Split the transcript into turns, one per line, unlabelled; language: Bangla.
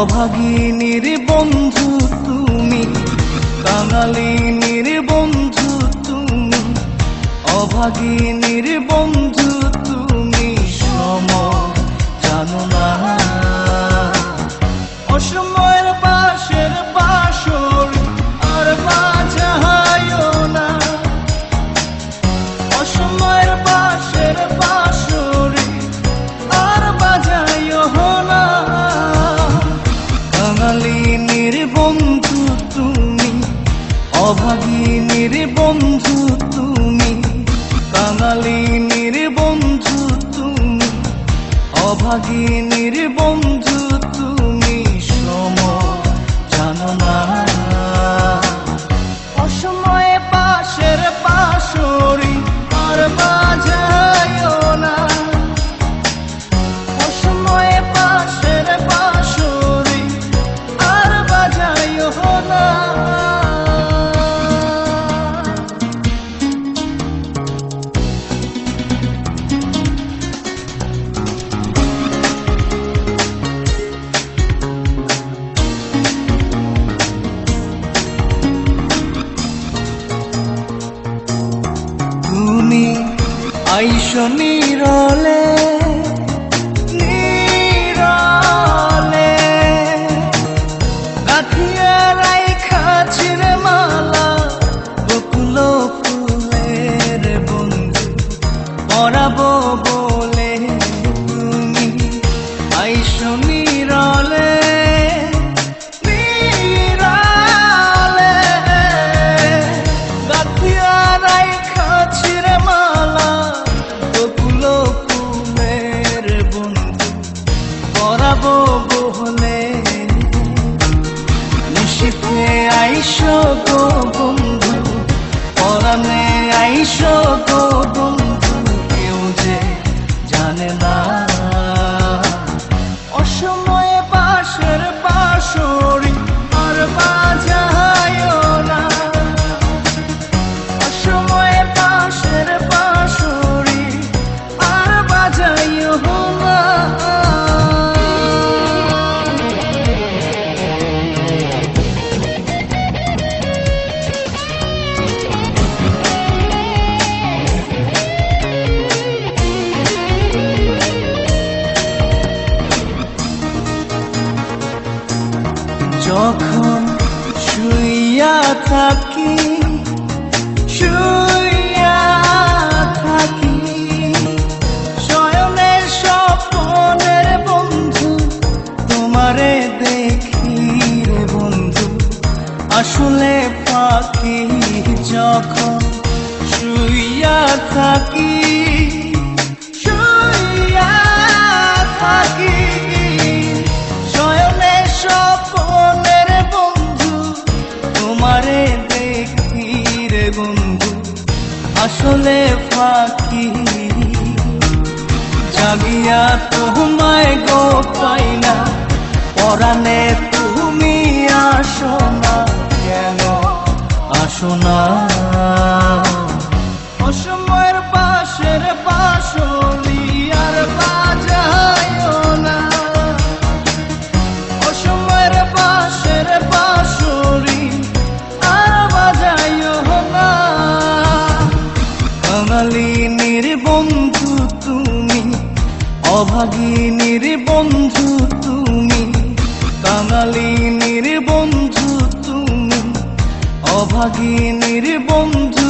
অভাগিনীর বন্ধু তুমি, কাঙালিনীর বন্ধু তুমি, অভাগিনীর বন্ধু তুমি, সম জানো না। অসময়ের পাশের বাসর আর বাজায়ও না, অসময়ের পাশের বাসর আর বাজায়ও না। কাঙালিনীর বন্ধু তুমি, অভাগিনীর বন্ধু তুমি, কাঙালিনীর বন্ধু তুমি, অভাগিনীর বন্ধু তুমি, সম জানো না। অসময়ে পাশের বাঁশরি আর বাজায়ও না, অসময়ে পাশের বাঁশরি আর বাজায়ও না। তুমি আইসো নীরলে নীরলে, গাঁথিয়া রাইখা ছিঁড়ে মালা বকুল ফুলের বন্ধু পরাবো বলে। তুমি আইসো নীরলে নীরলে, গাঁথিয়া রাইখা ছিঁড়ে মালা বকুল ফুলের বন্ধু পরাবো বলে। নিশীথে আইসো গো বন্ধু, পরাণে আইসো গো বন্ধু, কেউ যে জানে না। অসময়ে পাশের বাঁশরি আর বাজায়ও না, অসময়ে পাশের বাঁশরি আর বাজায়ও না। যখন শুইয়া থাকি শুইয়া থাকি, শয়নের স্বপ্নের বন্ধু তোমারে দেখি রে বন্ধু, আসলে পাখি। যখন শুইয়া থাকি শুইয়া থাকি, শয়নের স্বপ্নের বন্ধু তোমারে দেখি রে বন্ধু, আসলে ফাঁকি। জাগিয়া তোমায় গো পাই না, পরাণে তুমি আসো না, কেন আসো না। অসময়ের পাশের বাঁশরি আর বাজায়ও না, অসময়ের পাশের বাঁশরি আর বাজায়ও না। কাঙালিনীর বন্ধু তুমি, অভাগিনীর বন্ধু তুমি, কাঙালিনীর বন্ধু তুমি, অভাগিনীর বন্ধু